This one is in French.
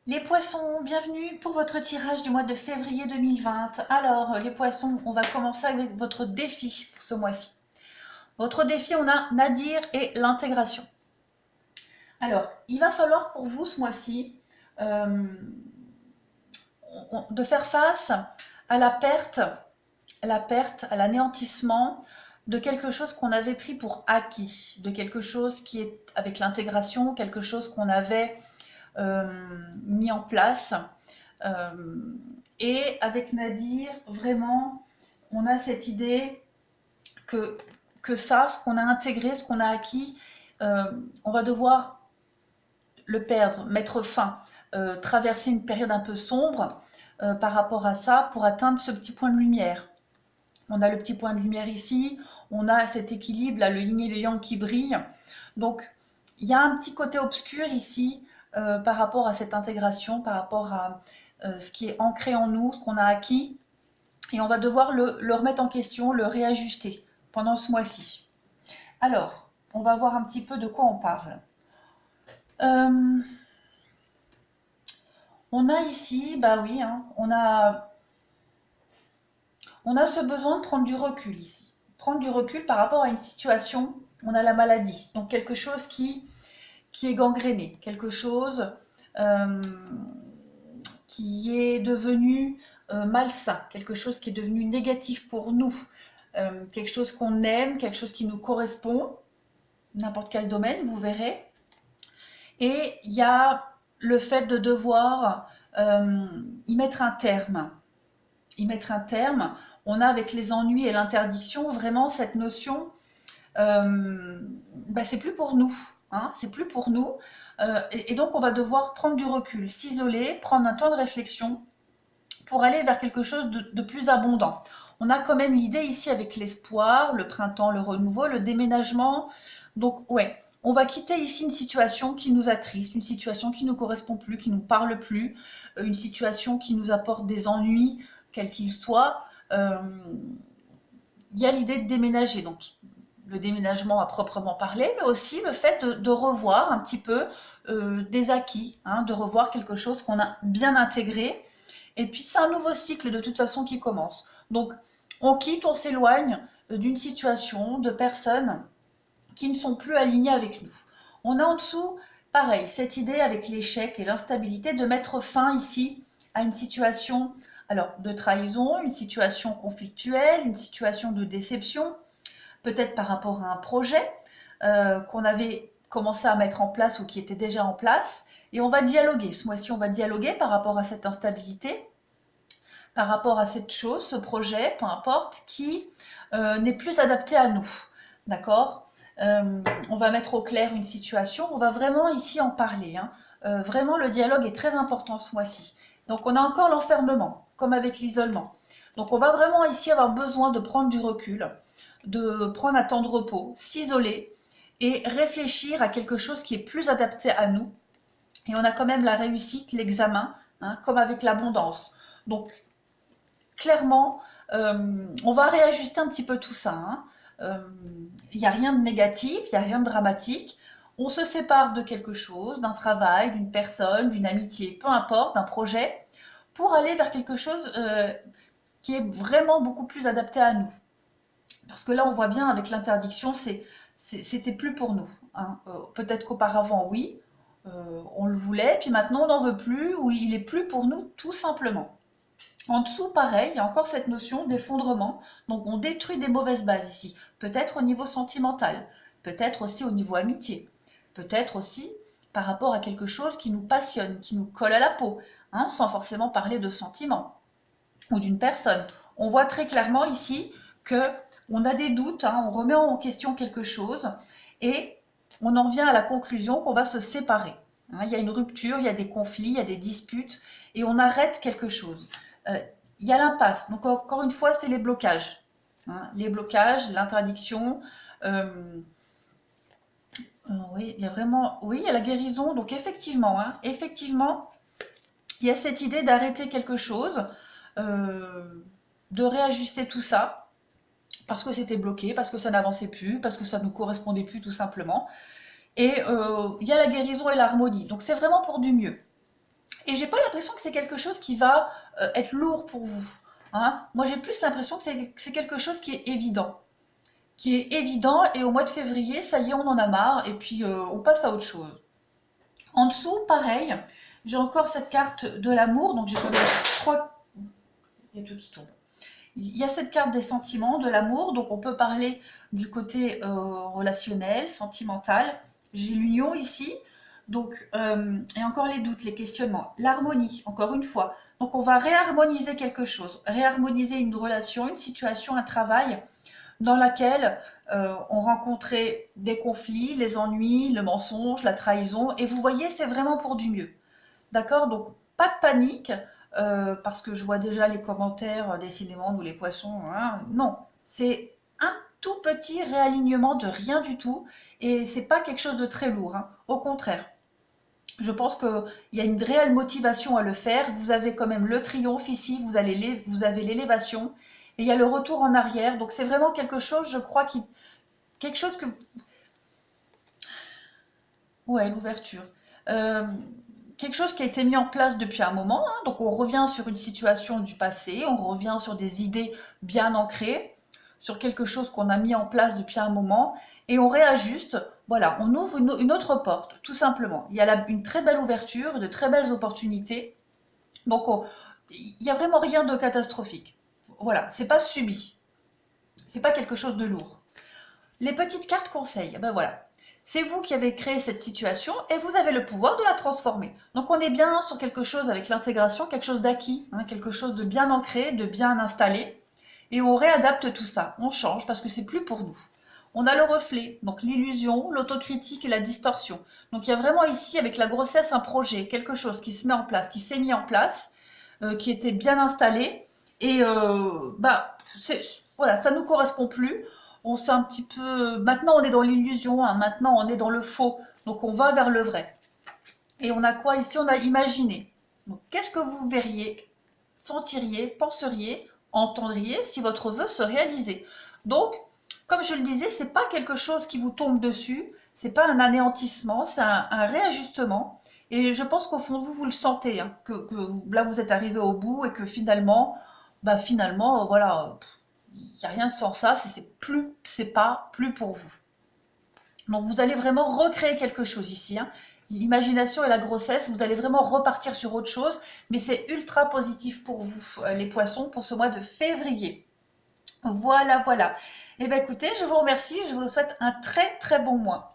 Les poissons, bienvenue pour votre tirage du mois de février 2020. Alors, les poissons, on va commencer avec votre défi pour ce mois-ci. Votre défi, on a Nadir et l'intégration. Alors, il va falloir pour vous ce mois-ci euh, de faire face à la perte, à l'anéantissement de quelque chose qu'on avait pris pour acquis, de quelque chose qui est avec l'intégration, quelque chose qu'on avait mis en place. Euh, et avec Nadir, vraiment, on a cette idée que ça, ce qu'on a intégré, ce qu'on a acquis, euh, on va devoir le perdre, mettre fin, traverser une période un peu sombre par rapport à ça pour atteindre ce petit point de lumière. On a le petit point de lumière ici, on a cet équilibre, là, le yin et le yang qui brille. Donc, il y a un petit côté obscur ici par rapport à cette intégration, par rapport à ce qui est ancré en nous, ce qu'on a acquis, et on va devoir le remettre en question, le réajuster pendant ce mois-ci. Alors, on va voir un petit peu de quoi on parle. Euh, on a ici, bah oui, hein, on a ce besoin de prendre du recul ici. Prendre du recul par rapport à une situation, on a la maladie, donc quelque chose qui est gangréné, quelque chose euh, qui est devenu malsain, quelque chose qui est devenu négatif pour nous, quelque chose qu'on aime, quelque chose qui nous correspond, n'importe quel domaine, vous verrez. Et il y a le fait de devoir y mettre un terme. Y mettre un terme. On a avec les ennuis et l'interdiction vraiment cette notion, bah, c'est plus pour nous. Hein, c'est plus pour nous. Et donc on va devoir prendre du recul, s'isoler, prendre un temps de réflexion pour aller vers quelque chose de plus abondant. On a quand même l'idée ici avec l'espoir, le printemps, le renouveau, le déménagement. Donc ouais, on va quitter ici une situation qui nous attriste, une situation qui ne nous correspond plus, qui ne nous parle plus, une situation qui nous apporte des ennuis, quels qu'ils soient. Il y a l'idée de déménager, donc le déménagement à proprement parler, mais aussi le fait de revoir un petit peu des acquis, hein, de revoir quelque chose qu'on a bien intégré. Et puis c'est un nouveau cycle de toute façon qui commence. Donc on quitte, on s'éloigne d'une situation, de personnes qui ne sont plus alignées avec nous. On a en dessous, pareil, cette idée avec l'échec et l'instabilité de mettre fin ici à une situation alors, de trahison, une situation conflictuelle, une situation de déception, peut-être par rapport à un projet qu'on avait commencé à mettre en place ou qui était déjà en place. Et on va dialoguer. Ce mois-ci, on va dialoguer par rapport à cette instabilité, par rapport à cette chose, ce projet, peu importe, qui n'est plus adapté à nous. D'accord On va mettre au clair une situation, on va vraiment ici en parler. Hein. Vraiment, le dialogue est très important ce mois-ci. Donc, on a encore l'enfermement, comme avec l'isolement. Donc, on va vraiment ici avoir besoin de prendre du recul, de prendre un temps de repos, s'isoler et réfléchir à quelque chose qui est plus adapté à nous. Et on a quand même la réussite, l'examen, hein, comme avec l'abondance. Donc, clairement, on va réajuster un petit peu tout ça. Hein. Il n'y a rien de négatif, il n'y a rien de dramatique. On se sépare de quelque chose, d'un travail, d'une personne, d'une amitié, peu importe, d'un projet, pour aller vers quelque chose qui est vraiment beaucoup plus adapté à nous. Parce que là, on voit bien avec l'interdiction, c'était plus pour nous. Hein. Peut-être qu'auparavant, oui, on le voulait, puis maintenant, on n'en veut plus, ou il est plus pour nous, tout simplement. En dessous, pareil, il y a encore cette notion d'effondrement. Donc on détruit des mauvaises bases ici. Peut-être au niveau sentimental, peut-être aussi au niveau amitié, peut-être aussi par rapport à quelque chose qui nous passionne, qui nous colle à la peau, hein, sans forcément parler de sentiments ou d'une personne. On voit très clairement ici que on a des doutes, hein, on remet en question quelque chose et on en vient à la conclusion qu'on va se séparer. Hein, il y a une rupture, il y a des conflits, il y a des disputes et on arrête quelque chose. Euh, il y a l'impasse. Donc encore une fois, c'est les blocages. Hein, les blocages, l'interdiction. Oui, il y a vraiment, oui, il y a la guérison. Donc effectivement, hein, effectivement, il y a cette idée d'arrêter quelque chose, euh, de réajuster tout ça parce que c'était bloqué, parce que ça n'avançait plus, parce que ça ne nous correspondait plus tout simplement. Et il y a la guérison et l'harmonie. Donc c'est vraiment pour du mieux. Et j'ai pas l'impression que c'est quelque chose qui va être lourd pour vous. Hein. Moi, j'ai plus l'impression que c'est quelque chose qui est évident. Qui est évident, et au mois de février, ça y est, on en a marre, et puis on passe à autre chose. En dessous, pareil, j'ai encore cette carte de l'amour, donc j'ai quand même trois... Il y a tout qui tombe. Il y a cette carte des sentiments, de l'amour, donc on peut parler du côté relationnel, sentimental. J'ai l'union ici, donc, et encore les doutes, les questionnements. L'harmonie, encore une fois. Donc on va réharmoniser quelque chose, réharmoniser une relation, une situation, un travail dans laquelle on rencontrait des conflits, les ennuis, le mensonge, la trahison. Et vous voyez, c'est vraiment pour du mieux. D'accord? Donc, pas de panique, parce que je vois déjà les commentaires, décidément, nous les poissons. Hein. Non, c'est un tout petit réalignement de rien du tout. Et c'est pas quelque chose de très lourd. Hein. Au contraire. Je pense qu'il y a une réelle motivation à le faire. Vous avez quand même le triomphe ici, vous avez l'élévation, et il y a le retour en arrière. Donc c'est vraiment quelque chose, je crois, quelque chose que... Ouais, l'ouverture. Euh, Quelque chose qui a été mis en place depuis un moment. Hein. Donc on revient sur une situation du passé, on revient sur des idées bien ancrées, sur quelque chose qu'on a mis en place depuis un moment, et on réajuste. Voilà, on ouvre une autre porte, tout simplement. Il y a une très belle ouverture, de très belles opportunités. Donc il n'y a vraiment rien de catastrophique. Voilà, c'est pas subi. C'est pas quelque chose de lourd. Les petites cartes conseils, ben voilà. C'est vous qui avez créé cette situation et vous avez le pouvoir de la transformer. Donc on est bien sur quelque chose avec l'intégration, quelque chose d'acquis, hein, quelque chose de bien ancré, de bien installé. Et on réadapte tout ça, on change parce que c'est plus pour nous. On a le reflet, donc l'illusion, l'autocritique et la distorsion. Donc il y a vraiment ici avec la grossesse un projet, quelque chose qui se met en place, qui s'est mis en place, qui était bien installé. Et bah, voilà, ça ne nous correspond plus. On s'est un petit peu. Maintenant, on est dans l'illusion, hein, maintenant, on est dans le faux. Donc, on va vers le vrai. Et on a quoi ici? On a imaginé. Donc, qu'est-ce que vous verriez, sentiriez, penseriez, entendriez si votre vœu se réalisait? Donc, comme je le disais, c'est pas quelque chose qui vous tombe dessus, c'est pas un anéantissement, c'est un réajustement. Et je pense qu'au fond de vous, vous le sentez, hein, que là, vous êtes arrivé au bout et que finalement, bah finalement, voilà, il n'y a rien sans ça, c'est pas plus pour vous. Donc vous allez vraiment recréer quelque chose ici. Hein. L'imagination et la grossesse, vous allez vraiment repartir sur autre chose, mais c'est ultra positif pour vous, les poissons, pour ce mois de février. Voilà, voilà. Eh bien écoutez, je vous remercie, je vous souhaite un très très bon mois.